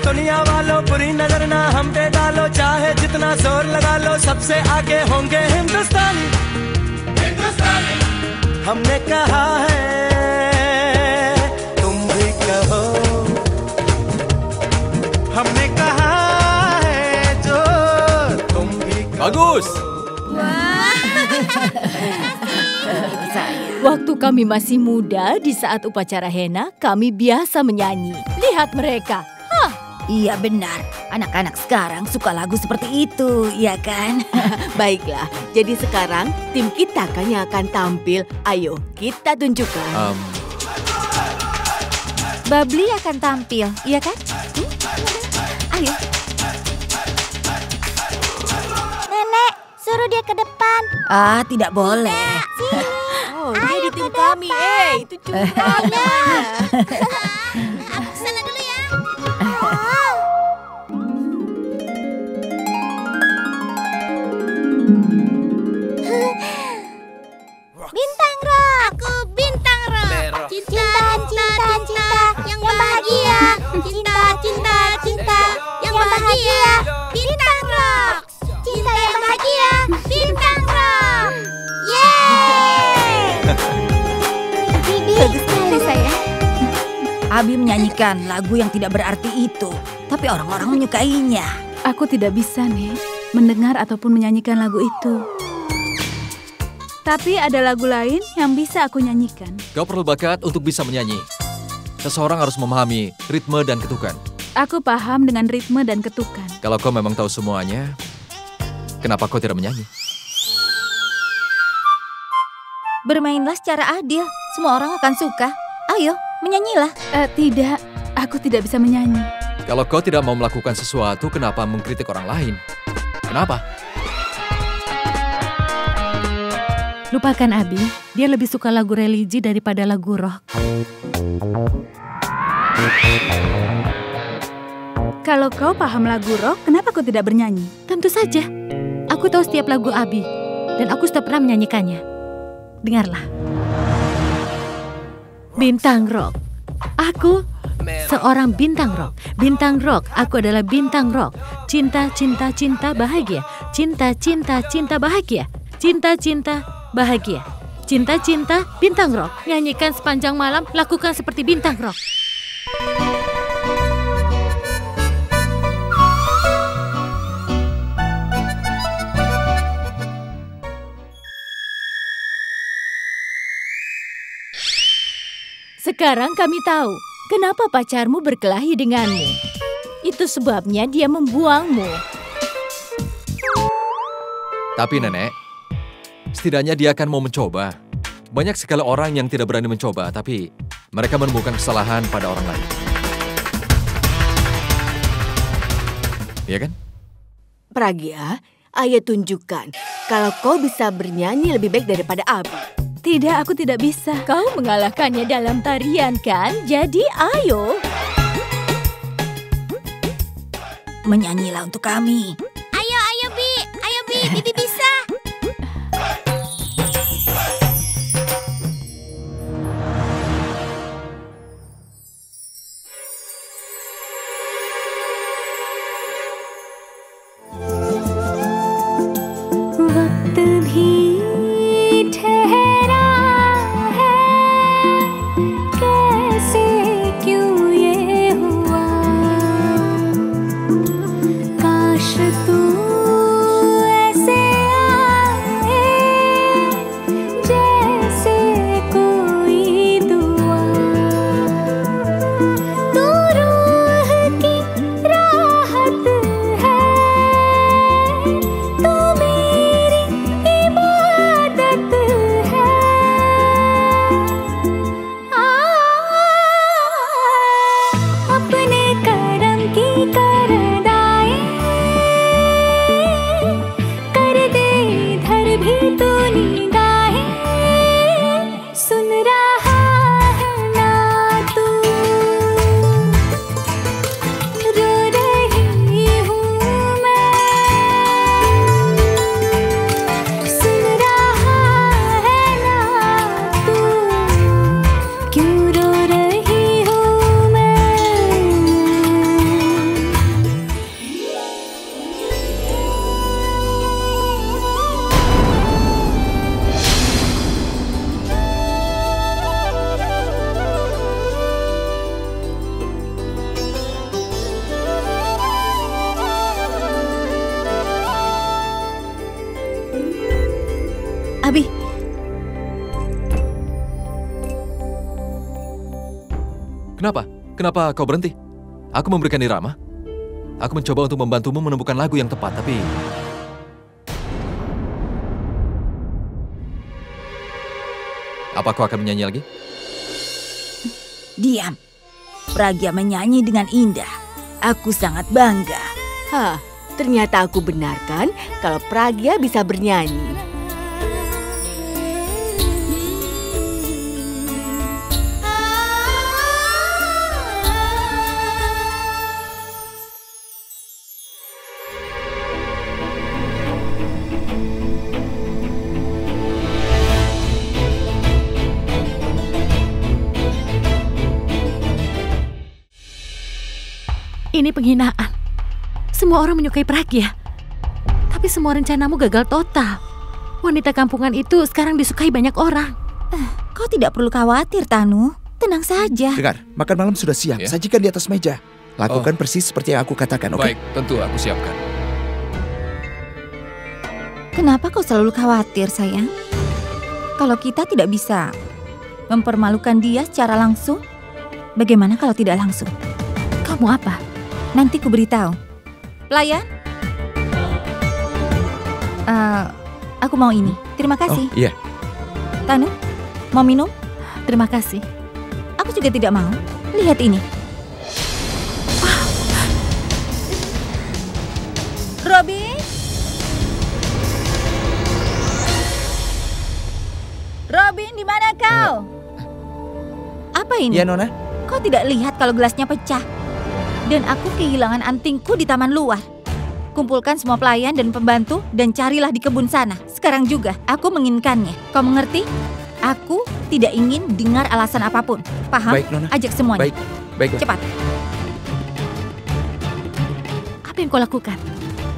दुनिया वालों बुरी नजर ना हम पे डालो, चाहे जितना जोर लगा लो सबसे आगे होंगे हिंदुस्तानी। हमने कहा है तुम भी कहो, हमने कहा है जो तुम भी कहो। Bagus. Waktu kami masih muda, di saat upacara henna, kami biasa menyanyi. Lihat mereka. Iya benar, anak-anak sekarang suka lagu seperti itu, ya kan? Baiklah, jadi sekarang tim kita kan yang akan tampil. Ayo, kita tunjukkan. Babli akan tampil, iya kan? Ayo. Nenek, suruh dia ke depan. Ah, tidak boleh. Sini. Oh, dia di tim kami. Itu curangnya. Aku sana dulu ya. Bintang Rock. Aku Bintang Rock. Cinta, cinta, cinta yang bahagia. Cinta, cinta, cinta yang bahagia. Bintang Rock. Cinta yang bahagia. Bintang Rock. Yeay! Bibi, bagus sekali sayang. Abi menyanyikan lagu yang tidak berarti itu, tapi orang-orang menyukainya. Aku tidak bisa, Nek, mendengar ataupun menyanyikan lagu itu. Tapi ada lagu lain yang bisa aku nyanyikan. Kau perlu bakat untuk bisa menyanyi. Seseorang harus memahami ritme dan ketukan. Aku paham dengan ritme dan ketukan. Kalau kau memang tahu semuanya, kenapa kau tidak menyanyi? Bermainlah secara adil, semua orang akan suka. Ayo, menyanyilah. Tidak, aku tidak bisa menyanyi. Kalau kau tidak mau melakukan sesuatu, kenapa mengkritik orang lain? Kenapa? Lupakan Abi, dia lebih suka lagu religi daripada lagu rock. Kalau kau paham lagu rock, kenapa kau tidak bernyanyi? Tentu saja. Aku tahu setiap lagu Abi, dan aku sudah pernah menyanyikannya. Dengarlah. Bintang Rock. Aku seorang bintang rock. Bintang rock, aku adalah bintang rock. Cinta, cinta, cinta, bahagia. Cinta, cinta, cinta, bahagia. Cinta, cinta, bahagia. Cinta, cinta, bintang rock. Nyanyikan sepanjang malam, lakukan seperti bintang rock. Sekarang kami tahu kenapa pacarmu berkelahi denganmu. Itu sebabnya dia membuangmu. Tapi Nenek, setidaknya dia akan mau mencoba. Banyak sekali orang yang tidak berani mencoba, tapi mereka menemukan kesalahan pada orang lain. Iya kan? Pragya, ayo tunjukkan kalau kau bisa bernyanyi lebih baik daripada Abi. Tidak, aku tidak bisa. Kau mengalahkannya dalam tarian kan? Jadi ayo. Menyanyilah untuk kami. Ayo, Bi. Ayo, Bi. Bibi bisa. वक्त भी ठहरा है, कैसे क्यों ये हुआ, काश तू ऐसे Kenapa? Kenapa kau berhenti? Aku memberikan irama. Aku mencoba untuk membantumu menemukan lagu yang tepat, tapi... Apa kau akan menyanyi lagi? Diam. Pragya menyanyi dengan indah. Aku sangat bangga. Hah, ternyata aku benarkan kalau Pragya bisa bernyanyi. Ini penghinaan. Semua orang menyukai Pragya. Tapi semua rencanamu gagal total. Wanita kampungan itu sekarang disukai banyak orang. Kau tidak perlu khawatir, Tanu. Tenang saja. Dengar, makan malam sudah siap. Ya? Sajikan di atas meja. Lakukan persis seperti yang aku katakan, oke? Baik, tentu aku siapkan. Kenapa kau selalu khawatir, sayang? Kalau kita tidak bisa mempermalukan dia secara langsung, bagaimana kalau tidak langsung? Kamu apa? Nanti ku beritahu. Pelayan? Aku mau ini. Terima kasih. Oh, iya. Tanu, mau minum? Terima kasih. Aku juga tidak mau. Lihat ini. Robin? Robin, di mana kau? Apa ini? Iya, Nona. Kau tidak lihat kalau gelasnya pecah? Dan aku kehilangan antingku di taman luar. Kumpulkan semua pelayan dan pembantu dan carilah di kebun sana. Sekarang juga, aku menginginkannya. Kau mengerti? Aku tidak ingin dengar alasan apapun. Paham? Baik, Nona. Ajak semuanya. Baik. Cepat. Apa yang kau lakukan?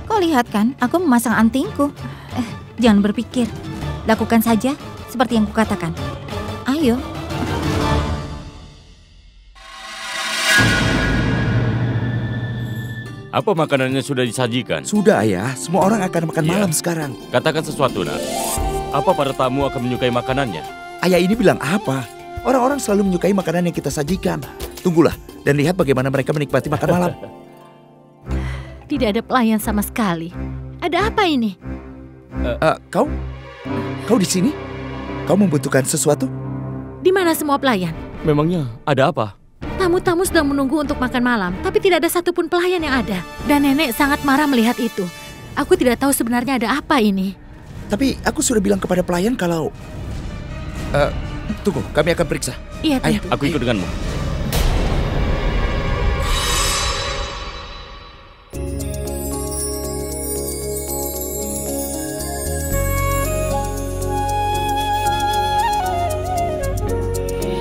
Kau lihat kan, aku memasang antingku. Jangan berpikir. Lakukan saja seperti yang kukatakan. Ayo. Apa makanannya sudah disajikan? Sudah, Ayah. Semua orang akan makan malam sekarang. Katakan sesuatu, Nak. Apa para tamu akan menyukai makanannya? Ayah ini bilang apa? Orang-orang selalu menyukai makanan yang kita sajikan. Tunggulah dan lihat bagaimana mereka menikmati makan malam. Tidak ada pelayan sama sekali. Ada apa ini? Kau di sini? Kau membutuhkan sesuatu? Di mana semua pelayan? Memangnya ada apa? Tamu-tamu sedang menunggu untuk makan malam, tapi tidak ada satupun pelayan yang ada. Dan nenek sangat marah melihat itu. Aku tidak tahu sebenarnya ada apa ini. Tapi aku sudah bilang kepada pelayan kalau... tunggu, kami akan periksa. Iya, Ayo, tentu. Aku ikut denganmu.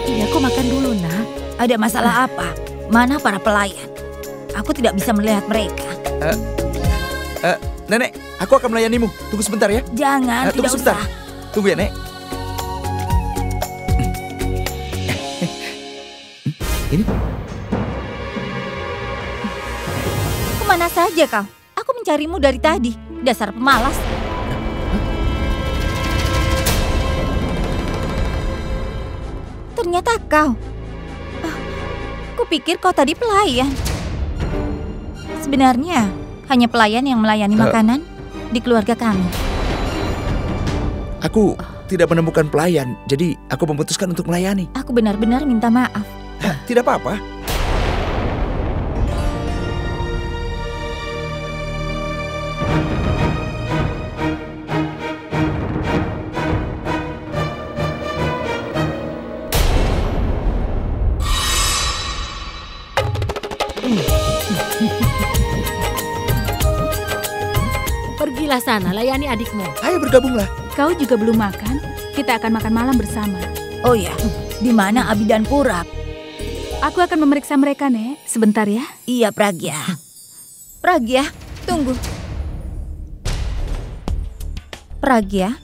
Iya, kau makan dulu, nak. Ada masalah apa? Mana para pelayan? Aku tidak bisa melihat mereka. Nenek, aku akan melayanimu. Tunggu sebentar ya. Jangan, Tunggu tidak sebentar. usah. Tunggu ya, Nek. Ini? Kemana saja kau? Aku mencarimu dari tadi. Dasar pemalas. Ternyata kau. Kupikir kau tadi pelayan. Sebenarnya hanya pelayan yang melayani makanan di keluarga kami. Aku tidak menemukan pelayan, jadi aku memutuskan untuk melayani. Aku benar-benar minta maaf. Tidak apa-apa. Pergilah sana, layani adikmu. Ayo bergabunglah. Kau juga belum makan? Kita akan makan malam bersama. Oh ya, di mana Abi dan Purap? Aku akan memeriksa mereka, Nek. Sebentar ya. Iya, Pragya. Pragya, tunggu. Pragya,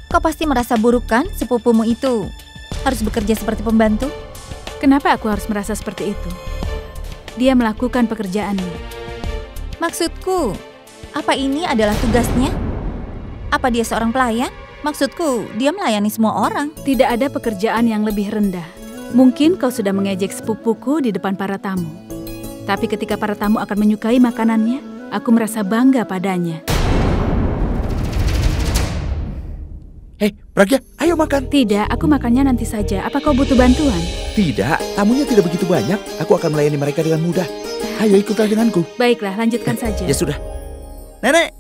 kau pasti merasa buruk kan sepupumu itu harus bekerja seperti pembantu? Kenapa aku harus merasa seperti itu? Dia melakukan pekerjaannya. Maksudku, apa ini adalah tugasnya? Apa dia seorang pelayan? Maksudku, dia melayani semua orang. Tidak ada pekerjaan yang lebih rendah Mungkin kau sudah mengejek sepupuku di depan para tamu. Tapi ketika para tamu akan menyukai makanannya, aku merasa bangga padanya. Hei, Pragya, ayo makan. Tidak, aku makannya nanti saja. Apa kau butuh bantuan? Tidak, tamunya tidak begitu banyak. Aku akan melayani mereka dengan mudah. Ayo ikutlah denganku. Baiklah, lanjutkan saja. Ya sudah. Nenek!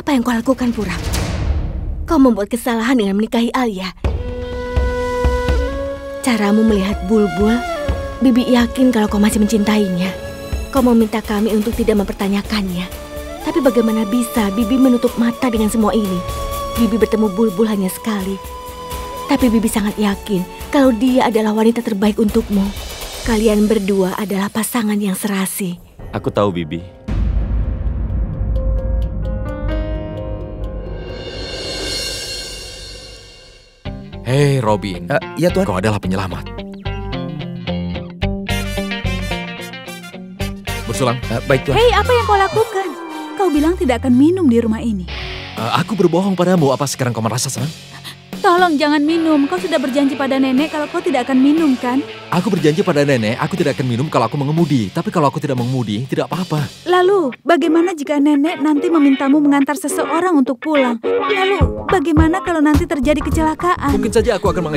Apa yang kau lakukan, Purap? Kau membuat kesalahan dengan menikahi Alia. Caramu melihat Bulbul, Bibi yakin kalau kau masih mencintainya. Kau meminta kami untuk tidak mempertanyakannya. Tapi bagaimana bisa Bibi menutup mata dengan semua ini? Bibi bertemu Bulbul hanya sekali. Tapi Bibi sangat yakin kalau dia adalah wanita terbaik untukmu. Kalian berdua adalah pasangan yang serasi. Aku tahu, Bibi. Hei Robin, ya Tuan. Kau adalah penyelamat. Bersulang. Baik Tuan. Hei, apa yang kau lakukan? Kau bilang tidak akan minum di rumah ini. Aku berbohong padamu, apa sekarang kau merasa senang? Tolong jangan minum, kau sudah berjanji pada nenek kalau kau tidak akan minum kan? Aku berjanji pada nenek, aku tidak akan minum kalau aku mengemudi. Tapi kalau aku tidak mengemudi, tidak apa-apa. Lalu, bagaimana jika nenek nanti memintamu mengantar seseorang untuk pulang? Lalu, bagaimana kalau nanti terjadi kecelakaan? Mungkin saja aku akan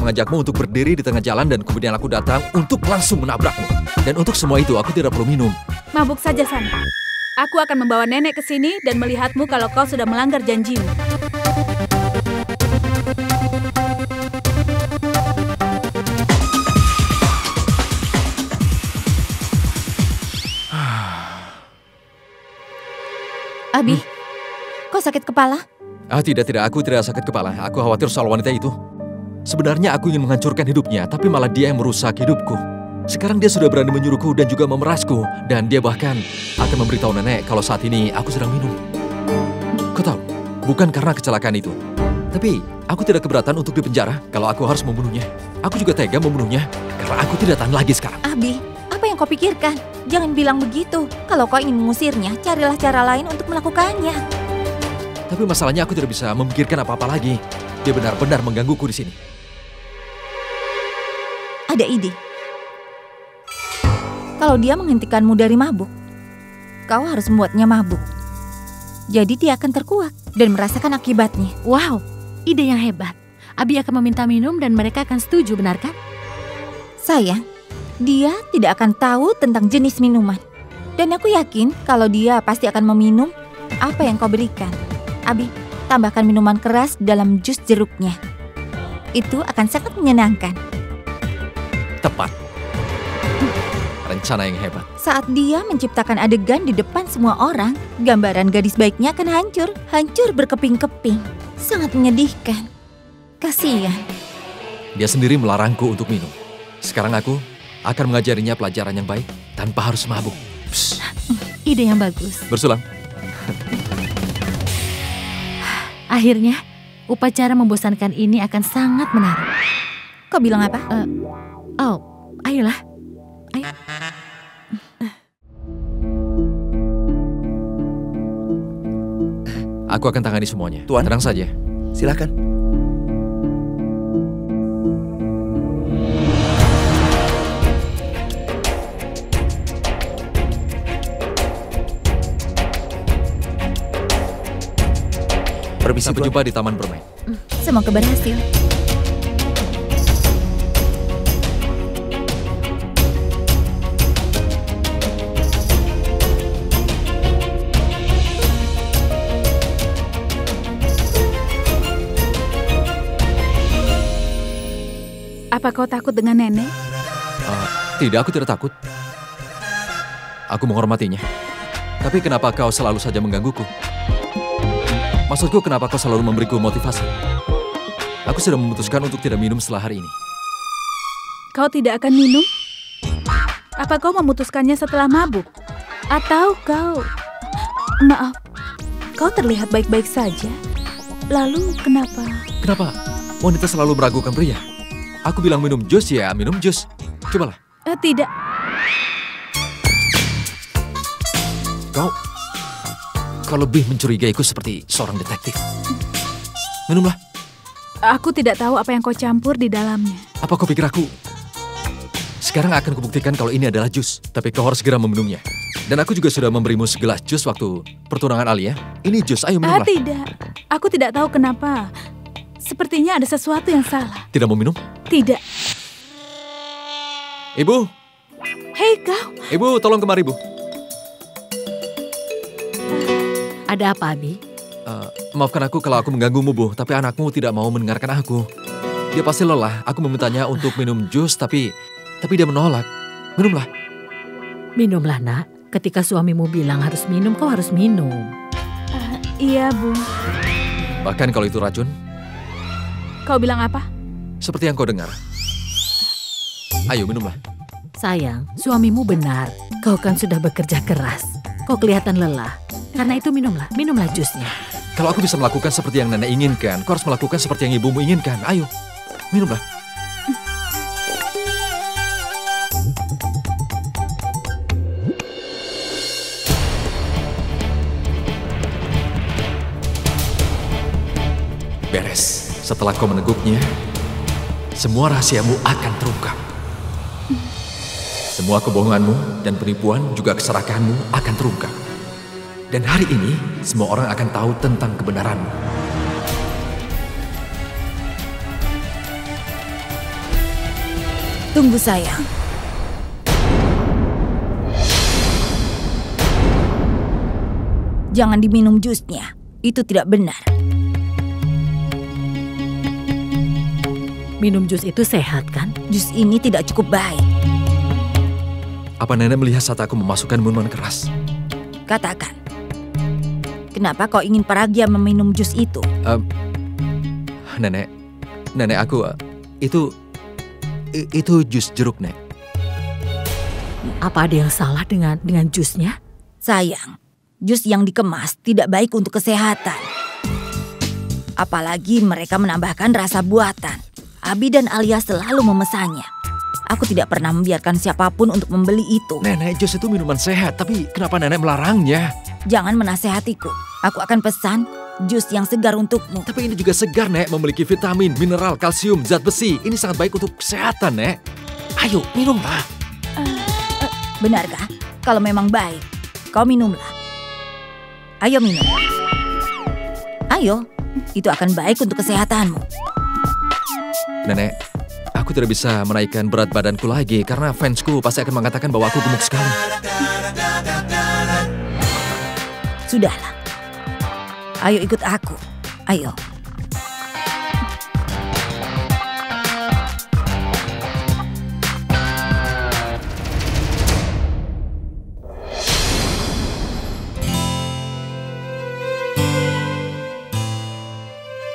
mengajakmu untuk berdiri di tengah jalan dan kemudian aku datang untuk langsung menabrakmu. Dan untuk semua itu, aku tidak perlu minum. Mabuk saja sana. Aku akan membawa nenek ke sini dan melihatmu kalau kau sudah melanggar janjimu. Abi, kau sakit kepala? Tidak, aku tidak sakit kepala. Aku khawatir soal wanita itu. Sebenarnya aku ingin menghancurkan hidupnya, tapi malah dia yang merusak hidupku. Sekarang dia sudah berani menyuruhku dan juga memerasku. Dan dia bahkan akan memberitahu nenek kalau saat ini aku sedang minum. Kau tahu, bukan karena kecelakaan itu. Tapi aku tidak keberatan untuk dipenjara kalau aku harus membunuhnya. Aku juga tega membunuhnya karena aku tidak tahan lagi sekarang. Abi, apa yang kau pikirkan? Jangan bilang begitu. Kalau kau ingin mengusirnya, carilah cara lain untuk melakukannya. Tapi masalahnya aku tidak bisa memikirkan apa-apa lagi. Dia benar-benar menggangguku di sini. Ada ide. Kalau dia menghentikanmu dari mabuk, kau harus membuatnya mabuk. Jadi dia akan terkuak dan merasakan akibatnya. Wow, ide yang hebat. Abi akan meminta minum dan mereka akan setuju, benar kan? Sayang, dia tidak akan tahu tentang jenis minuman. Dan aku yakin kalau dia pasti akan meminum apa yang kau berikan. Abi, tambahkan minuman keras dalam jus jeruknya. Itu akan sangat menyenangkan. Tepat. Rencana yang hebat. Saat dia menciptakan adegan di depan semua orang, gambaran gadis baiknya akan hancur berkeping-keping. Sangat menyedihkan. Kasihan. Dia sendiri melarangku untuk minum. Sekarang aku akan mengajarinya pelajaran yang baik tanpa harus mabuk. Psst. Ide yang bagus. Bersulang. Akhirnya, upacara membosankan ini akan sangat menarik. Kau bilang apa? Ayolah. Ayo. Aku akan tangani semuanya. Tuan, tenang saja. Silakan. Sampai jumpa di taman bermain. Semoga berhasil. Apa kau takut dengan nenek? Tidak, aku tidak takut. Aku menghormatinya. Tapi kenapa kau selalu saja menggangguku? Maksudku, kenapa kau selalu memberiku motivasi? Aku sudah memutuskan untuk tidak minum setelah hari ini. Kau tidak akan minum? Apa kau memutuskannya setelah mabuk? Atau kau... Maaf, kau terlihat baik-baik saja. Lalu kenapa? Kenapa? Wanita selalu meragukan pria. Aku bilang minum jus ya, minum jus. Cobalah. Tidak. Kau lebih mencurigaiku seperti seorang detektif. Minumlah. Aku tidak tahu apa yang kau campur di dalamnya. Apa kau pikir aku? Sekarang akan kubuktikan kalau ini adalah jus, tapi kau harus segera meminumnya. Dan aku juga sudah memberimu segelas jus waktu pertunangan Alia. Ini jus, ayo minumlah. Tidak. Aku tidak tahu kenapa. Sepertinya ada sesuatu yang salah. Tidak mau minum? Tidak. Ibu. Hei kau. Ibu, tolong kemari, Bu. Ada apa, Abi? Maafkan aku kalau aku mengganggumu, Bu, tapi anakmu tidak mau mendengarkan aku. Dia pasti lelah. Aku memintanya untuk minum jus, tapi dia menolak. Minumlah. Minumlah, nak. Ketika suamimu bilang harus minum, kau harus minum. Iya, Bu. Bahkan kalau itu racun. Kau bilang apa? Seperti yang kau dengar. Ayo, minumlah. Sayang, suamimu benar. Kau kan sudah bekerja keras. Kau kelihatan lelah. Karena itu minumlah jusnya. Kalau aku bisa melakukan seperti yang nenek inginkan, kau harus melakukan seperti yang ibumu inginkan. Ayo, minumlah. Beres. Setelah kau meneguknya, semua rahasiamu akan terungkap. Semua kebohonganmu dan penipuan juga keserakahanmu akan terungkap. Dan hari ini, semua orang akan tahu tentang kebenaranmu. Tunggu sayang. Jangan diminum jusnya. Itu tidak benar. Minum jus itu sehat kan? Jus ini tidak cukup baik. Apa nenek melihat saat aku memasukkan minuman keras? Katakan. Kenapa kau ingin Paragya meminum jus itu? Nenek aku, itu jus jeruk, Nek. Apa ada yang salah dengan jusnya? Sayang, jus yang dikemas tidak baik untuk kesehatan. Apalagi mereka menambahkan rasa buatan. Abi dan Alia selalu memesannya. Aku tidak pernah membiarkan siapapun untuk membeli itu. Nenek, jus itu minuman sehat, tapi kenapa nenek melarangnya? Jangan menasehatiku. Aku akan pesan jus yang segar untukmu. Tapi ini juga segar, Nek. Memiliki vitamin, mineral, kalsium, zat besi. Ini sangat baik untuk kesehatan, Nek. Ayo, minumlah. Benarkah? Kalau memang baik, kau minumlah. Ayo minum. Ayo, itu akan baik untuk kesehatanmu. Nenek, aku tidak bisa menaikkan berat badanku lagi karena fansku pasti akan mengatakan bahwa aku gemuk sekali. Sudahlah. Ayo ikut aku. Ayo.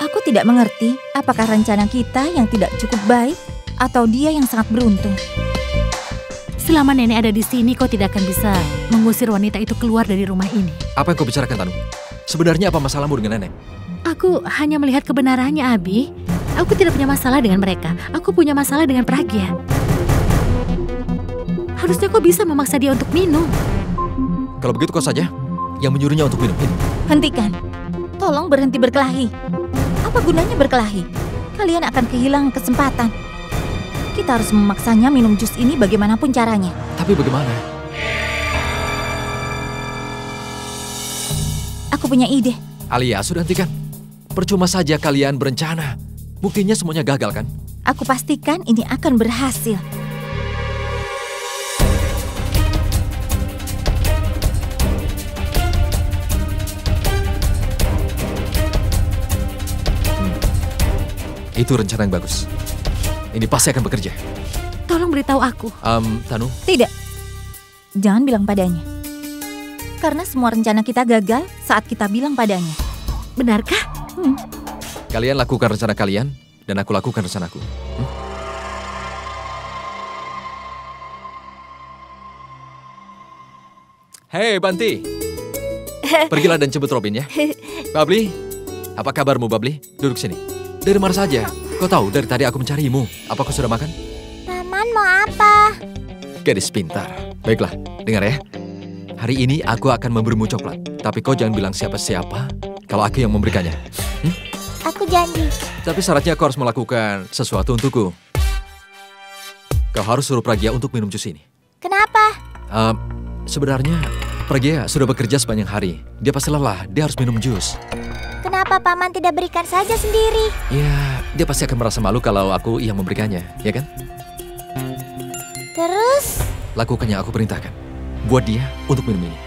Aku tidak mengerti apakah rencana kita yang tidak cukup baik atau dia yang sangat beruntung. Selama nenek ada di sini, kau tidak akan bisa mengusir wanita itu keluar dari rumah ini. Apa yang kau bicarakan, Tanu? Sebenarnya apa masalahmu dengan nenek? Aku hanya melihat kebenarannya, Abi. Aku tidak punya masalah dengan mereka. Aku punya masalah dengan Paragya. Harusnya kau bisa memaksa dia untuk minum. Kalau begitu kau saja yang menyuruhnya untuk minum. Hentikan. Tolong berhenti berkelahi. Apa gunanya berkelahi? Kalian akan kehilangan kesempatan. Kita harus memaksanya minum jus ini bagaimanapun caranya. Tapi bagaimana? Aku punya ide. Alia, sudah hentikan. Percuma saja kalian berencana. Buktinya semuanya gagal, kan? Aku pastikan ini akan berhasil. Itu rencana yang bagus. Ini pasti akan bekerja. Tolong beritahu aku. Tanu? Tidak. Jangan bilang padanya. Karena semua rencana kita gagal saat kita bilang padanya. Benarkah? Kalian lakukan rencana kalian, dan aku lakukan rencanaku. Hei, Banti. Pergilah dan jemput Robin, ya. Babli, apa kabarmu, Babli? Duduk sini. Dari mana saja? Kau tahu, dari tadi aku mencarimu. Apa kau sudah makan? Paman mau apa? Gadis pintar. Baiklah, dengar ya. Hari ini aku akan memberimu coklat. Tapi kau jangan bilang siapa-siapa kalau aku yang memberikannya. Aku janji. Tapi syaratnya kau harus melakukan sesuatu untukku. Kau harus suruh Pragya untuk minum jus ini. Kenapa? Sebenarnya Pragya sudah bekerja sepanjang hari. Dia pasti lelah, dia harus minum jus. Kenapa Paman tidak berikan saja sendiri? Ya, dia pasti akan merasa malu kalau aku yang memberikannya, ya kan? Terus? Lakukannya aku perintahkan. Buat dia untuk minum ini.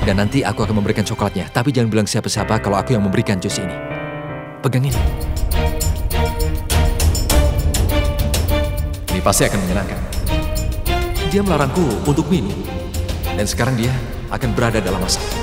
Dan nanti aku akan memberikan coklatnya. Tapi jangan bilang siapa-siapa kalau aku yang memberikan jus ini. Pegang ini. Ini pasti akan menyenangkan. Dia melarangku untuk minum. Dan sekarang dia akan berada dalam masalah.